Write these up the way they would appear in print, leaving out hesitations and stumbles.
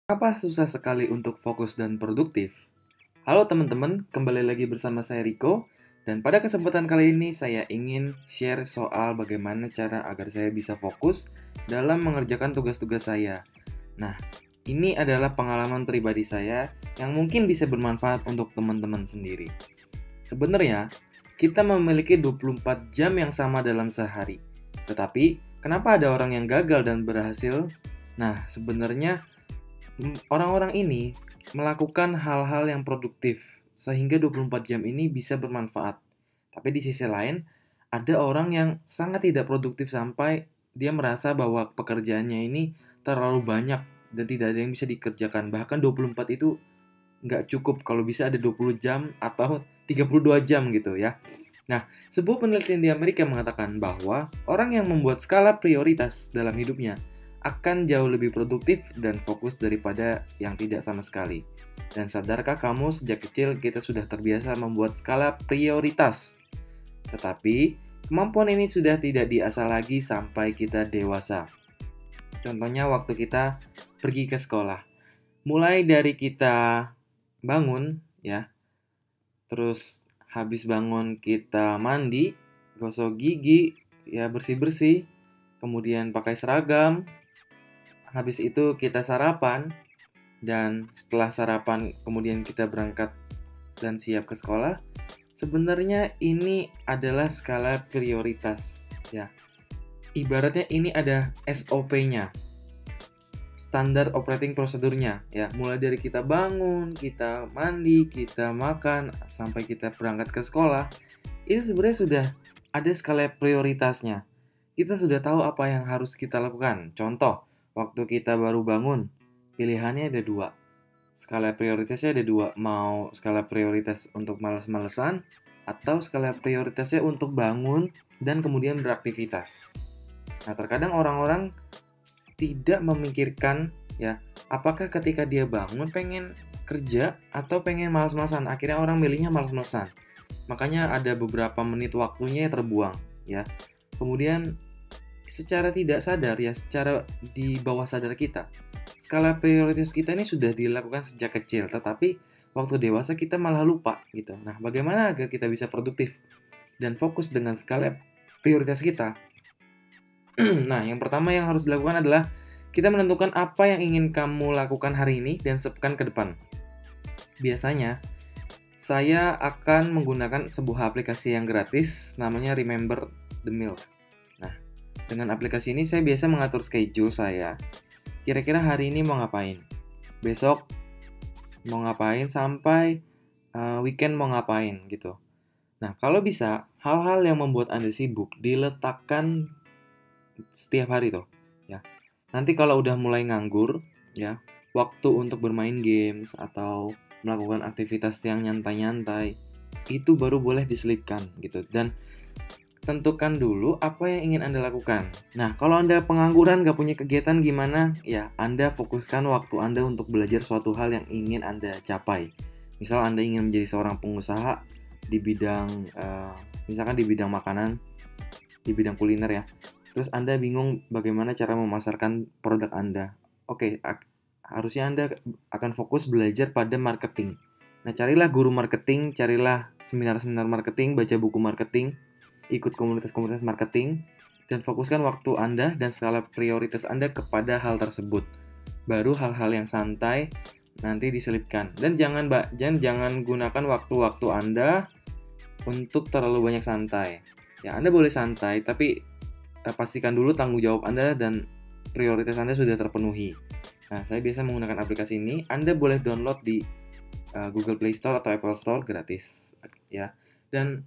Apa susah sekali untuk fokus dan produktif? Halo teman-teman, kembali lagi bersama saya Riko. Dan pada kesempatan kali ini saya ingin share soal bagaimana cara agar saya bisa fokus dalam mengerjakan tugas-tugas saya. Nah, ini adalah pengalaman pribadi saya yang mungkin bisa bermanfaat untuk teman-teman sendiri. Sebenarnya, kita memiliki 24 jam yang sama dalam sehari. Tetapi, kenapa ada orang yang gagal dan berhasil? Nah, sebenarnya orang-orang ini melakukan hal-hal yang produktif sehingga 24 jam ini bisa bermanfaat. Tapi di sisi lain, ada orang yang sangat tidak produktif sampai dia merasa bahwa pekerjaannya ini terlalu banyak dan tidak ada yang bisa dikerjakan. Bahkan 24 itu nggak cukup, kalau bisa ada 20 jam atau 32 jam gitu ya. Nah, sebuah penelitian di Amerika mengatakan bahwa orang yang membuat skala prioritas dalam hidupnya akan jauh lebih produktif dan fokus daripada yang tidak sama sekali. Dan sadarkah kamu sejak kecil kita sudah terbiasa membuat skala prioritas? Tetapi, kemampuan ini sudah tidak diasah lagi sampai kita dewasa. Contohnya waktu kita pergi ke sekolah. Mulai dari kita bangun ya, terus habis bangun kita mandi, gosok gigi, ya bersih-bersih, kemudian pakai seragam, habis itu kita sarapan, dan setelah sarapan kemudian kita berangkat dan siap ke sekolah. Sebenarnya ini adalah skala prioritas ya. Ibaratnya ini ada SOP-nya, standar operating prosedurnya ya. Mulai dari kita bangun, kita mandi, kita makan, sampai kita berangkat ke sekolah, itu sebenarnya sudah ada skala prioritasnya. Kita sudah tahu apa yang harus kita lakukan. Contoh, waktu kita baru bangun, pilihannya ada dua. Skala prioritasnya ada dua. Mau skala prioritas untuk malas-malesan, atau skala prioritasnya untuk bangun dan kemudian beraktivitas. Nah, terkadang orang-orang tidak memikirkan ya, apakah ketika dia bangun pengen kerja atau pengen malas-malasan. Akhirnya orang milihnya malas-malasan. Makanya ada beberapa menit waktunya yang terbuang ya. Kemudian secara tidak sadar ya, secara di bawah sadar kita, skala prioritas kita ini sudah dilakukan sejak kecil, tetapi waktu dewasa kita malah lupa gitu. Nah, bagaimana agar kita bisa produktif dan fokus dengan skala prioritas kita? Nah, yang pertama yang harus dilakukan adalah kita menentukan apa yang ingin kamu lakukan hari ini dan sepekan ke depan. Biasanya, saya akan menggunakan sebuah aplikasi yang gratis, namanya Remember the Milk. Nah, dengan aplikasi ini saya biasa mengatur schedule saya. Kira-kira hari ini mau ngapain? Besok mau ngapain sampai weekend mau ngapain gitu. Nah, kalau bisa, hal-hal yang membuat Anda sibuk diletakkan setiap hari tuh ya. Nanti kalau udah mulai nganggur ya, waktu untuk bermain games atau melakukan aktivitas yang nyantai-nyantai itu baru boleh diselipkan gitu. Dan tentukan dulu apa yang ingin Anda lakukan. Nah, kalau Anda pengangguran gak punya kegiatan gimana? Ya, Anda fokuskan waktu Anda untuk belajar suatu hal yang ingin Anda capai. Misal Anda ingin menjadi seorang pengusaha di bidang misalkan di bidang makanan, di bidang kuliner ya. Terus Anda bingung bagaimana cara memasarkan produk Anda. Oke, harusnya Anda akan fokus belajar pada marketing. Nah, carilah guru marketing, carilah seminar-seminar marketing, baca buku marketing, ikut komunitas-komunitas marketing, dan fokuskan waktu Anda dan skala prioritas Anda kepada hal tersebut. Baru hal-hal yang santai nanti diselipkan. Dan jangan gunakan waktu-waktu Anda untuk terlalu banyak santai. Ya, Anda boleh santai, tapi pastikan dulu tanggung jawab Anda dan prioritas Anda sudah terpenuhi. Nah, saya biasa menggunakan aplikasi ini. Anda boleh download di Google Play Store atau Apple Store gratis, ya. Dan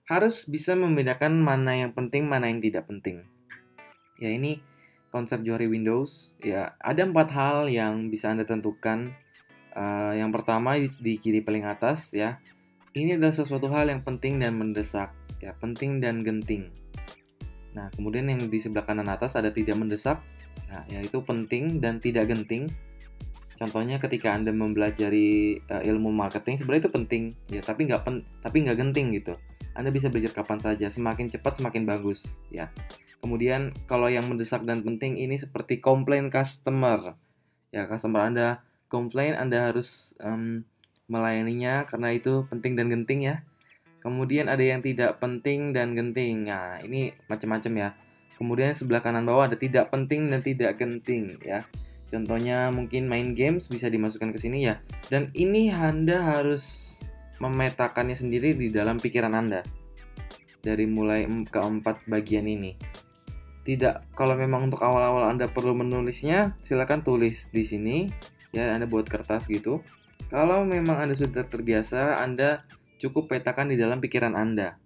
harus bisa membedakan mana yang penting, mana yang tidak penting. Ya, ini konsep Johari Windows. Ya, ada 4 hal yang bisa Anda tentukan. Yang pertama di kiri paling atas ya. Ini adalah sesuatu hal yang penting dan mendesak, ya, penting dan genting. Nah, kemudian yang di sebelah kanan atas ada tidak mendesak, nah, yaitu penting dan tidak genting. Contohnya ketika Anda mempelajari ilmu marketing, sebenarnya itu penting, ya, tapi nggak genting gitu. Anda bisa belajar kapan saja, semakin cepat semakin bagus, ya. Kemudian kalau yang mendesak dan penting ini seperti komplain customer. Ya, customer Anda komplain, Anda harus melayaninya karena itu penting dan genting ya. Kemudian ada yang tidak penting dan genting. Nah, ini macam-macam ya. Kemudian sebelah kanan bawah ada tidak penting dan tidak genting ya. Contohnya mungkin main games bisa dimasukkan ke sini ya. Dan ini Anda harus memetakannya sendiri di dalam pikiran Anda. Dari mulai keempat bagian ini. Tidak, kalau memang untuk awal-awal Anda perlu menulisnya, silakan tulis di sini. Ya, Anda buat kertas gitu. Kalau memang Anda sudah terbiasa, Anda cukup petakan di dalam pikiran Anda.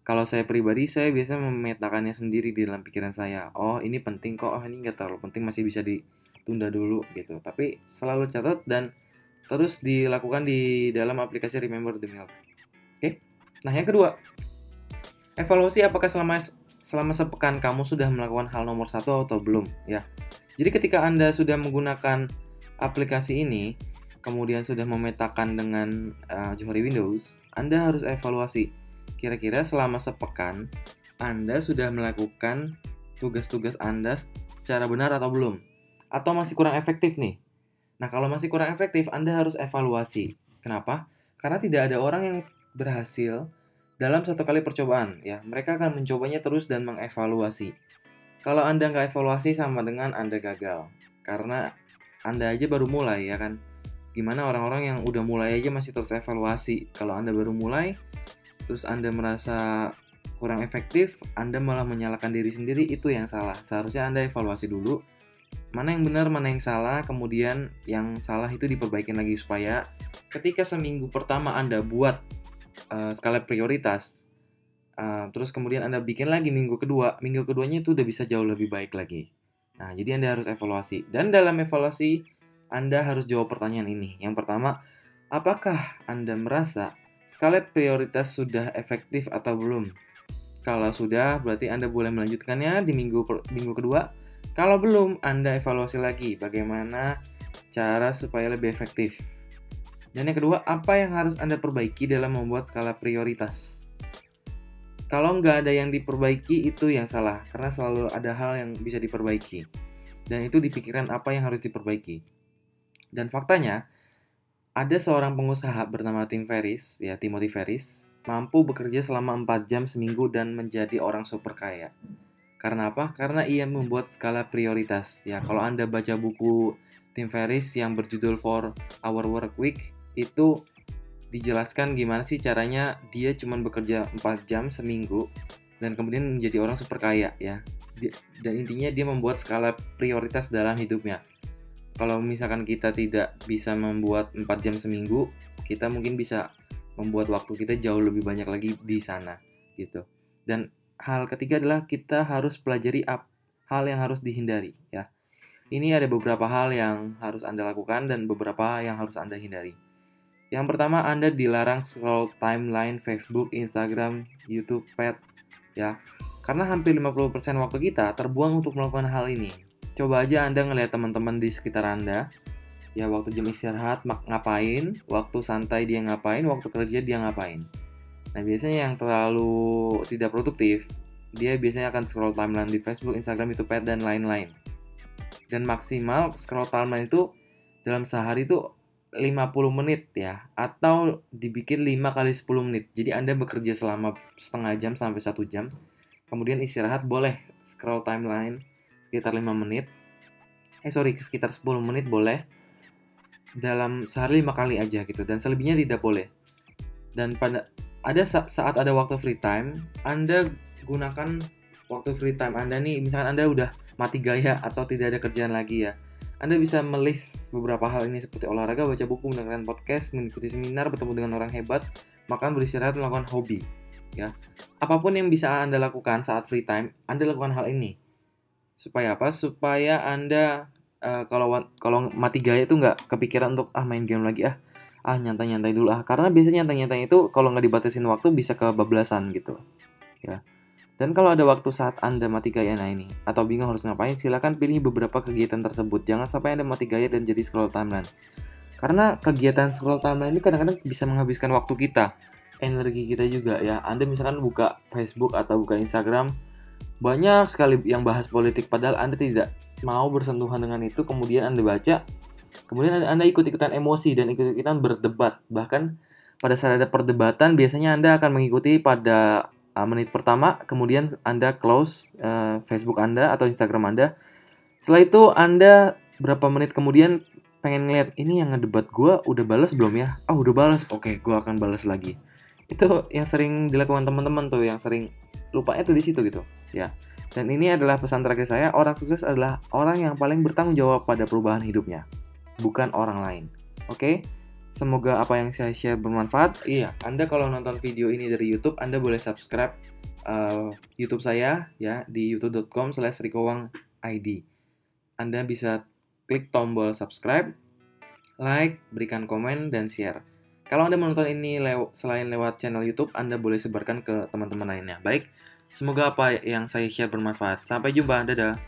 Kalau saya pribadi, saya biasa memetakannya sendiri di dalam pikiran saya. Oh, ini penting kok. Oh, ini nggak terlalu penting, masih bisa ditunda dulu gitu. Tapi selalu catat dan terus dilakukan di dalam aplikasi Remember the Milk. Oke. Nah, yang kedua, evaluasi apakah selama sepekan kamu sudah melakukan hal nomor 1 atau belum ya. Jadi ketika Anda sudah menggunakan aplikasi ini, kemudian sudah memetakan dengan Johari Windows, Anda harus evaluasi. Kira-kira selama sepekan, Anda sudah melakukan tugas-tugas Anda secara benar atau belum? Atau masih kurang efektif nih? Nah, kalau masih kurang efektif, Anda harus evaluasi. Kenapa? Karena tidak ada orang yang berhasil dalam satu kali percobaan. Ya, mereka akan mencobanya terus dan mengevaluasi. Kalau Anda nggak evaluasi sama dengan Anda gagal. Karena Anda aja baru mulai, ya kan? Gimana orang-orang yang udah mulai aja masih terus evaluasi. Kalau Anda baru mulai, terus Anda merasa kurang efektif, Anda malah menyalahkan diri sendiri, itu yang salah. Seharusnya Anda evaluasi dulu, mana yang benar, mana yang salah, kemudian yang salah itu diperbaikin lagi supaya ketika seminggu pertama Anda buat skala prioritas, terus kemudian Anda bikin lagi minggu keduanya itu udah bisa jauh lebih baik lagi. Nah, jadi Anda harus evaluasi. Dan dalam evaluasi, Anda harus jawab pertanyaan ini. Yang pertama, apakah Anda merasa skala prioritas sudah efektif atau belum? Kalau sudah, berarti Anda boleh melanjutkannya di minggu kedua. Kalau belum, Anda evaluasi lagi bagaimana cara supaya lebih efektif. Dan yang kedua, apa yang harus Anda perbaiki dalam membuat skala prioritas? Kalau nggak ada yang diperbaiki, itu yang salah. Karena selalu ada hal yang bisa diperbaiki. Dan itu dipikiran apa yang harus diperbaiki. Dan faktanya, ada seorang pengusaha bernama Tim Ferriss, ya Timothy Ferriss, mampu bekerja selama 4 jam seminggu dan menjadi orang super kaya. Karena apa? Karena ia membuat skala prioritas. Ya, kalau Anda baca buku Tim Ferriss yang berjudul 4 Hour Work Week, itu dijelaskan gimana sih caranya dia cuma bekerja 4 jam seminggu dan kemudian menjadi orang super kaya ya. Dan intinya dia membuat skala prioritas dalam hidupnya. Kalau misalkan kita tidak bisa membuat 4 jam seminggu, kita mungkin bisa membuat waktu kita jauh lebih banyak lagi di sana gitu. Dan hal ketiga adalah kita harus pelajari hal yang harus dihindari ya. Ini ada beberapa hal yang harus Anda lakukan dan beberapa yang harus Anda hindari. Yang pertama, Anda dilarang scroll timeline Facebook, Instagram, YouTube, Pet, ya. Karena hampir 50% waktu kita terbuang untuk melakukan hal ini. Coba aja Anda ngelihat teman-teman di sekitar Anda, ya waktu jam istirahat ngapain, waktu santai dia ngapain, waktu kerja dia ngapain. Nah, biasanya yang terlalu tidak produktif, dia biasanya akan scroll timeline di Facebook, Instagram, YouTube, Pet, dan lain-lain. Dan maksimal scroll timeline itu dalam sehari itu 50 menit ya, atau dibikin 5 kali 10 menit. Jadi Anda bekerja selama setengah jam sampai 1 jam, kemudian istirahat boleh scroll timeline sekitar 5 menit. Sekitar 10 menit boleh. Dalam sehari 5 kali aja gitu, dan selebihnya tidak boleh. Dan saat ada waktu free time, Anda gunakan waktu free time Anda nih, misalkan Anda udah mati gaya atau tidak ada kerjaan lagi ya. Anda bisa melist beberapa hal ini seperti olahraga, baca buku, mendengarkan podcast, mengikuti seminar, bertemu dengan orang hebat, makan, beristirahat, melakukan hobi. Ya, apapun yang bisa Anda lakukan saat free time, Anda lakukan hal ini. Supaya apa? Supaya Anda kalau mati gaya itu nggak kepikiran untuk main game lagi nyantai-nyantai dulu karena biasanya nyantai-nyantai itu kalau nggak dibatasin waktu bisa kebablasan gitu. Ya. Dan kalau ada waktu saat Anda mati gaya ini atau bingung harus ngapain, silakan pilih beberapa kegiatan tersebut. Jangan sampai Anda mati gaya dan jadi scroll timeline. Karena kegiatan scroll timeline ini kadang-kadang bisa menghabiskan waktu kita, energi kita juga ya. Anda misalkan buka Facebook atau buka Instagram, banyak sekali yang bahas politik padahal Anda tidak mau bersentuhan dengan itu, kemudian Anda baca Kemudian Anda ikut-ikutan emosi dan ikut-ikutan berdebat. Bahkan pada saat ada perdebatan, biasanya Anda akan mengikuti pada menit pertama, kemudian Anda close Facebook Anda atau Instagram Anda. Setelah itu Anda berapa menit kemudian pengen ngeliat, ini yang ngedebat gue udah balas belum ya? Oh udah balas, oke gue akan balas lagi. Itu yang sering dilakukan teman-teman tuh, yang sering lupanya tuh di situ gitu ya. Dan ini adalah pesan terakhir saya, orang sukses adalah orang yang paling bertanggung jawab pada perubahan hidupnya, bukan orang lain. Oke? Semoga apa yang saya share bermanfaat. Iya, Anda kalau nonton video ini dari YouTube, Anda boleh subscribe YouTube saya ya di youtube.com/rikowang.id. Anda bisa klik tombol subscribe, like, berikan komen, dan share. Kalau Anda menonton ini selain lewat channel YouTube, Anda boleh sebarkan ke teman-teman lainnya. Baik, semoga apa yang saya share bermanfaat. Sampai jumpa, dadah.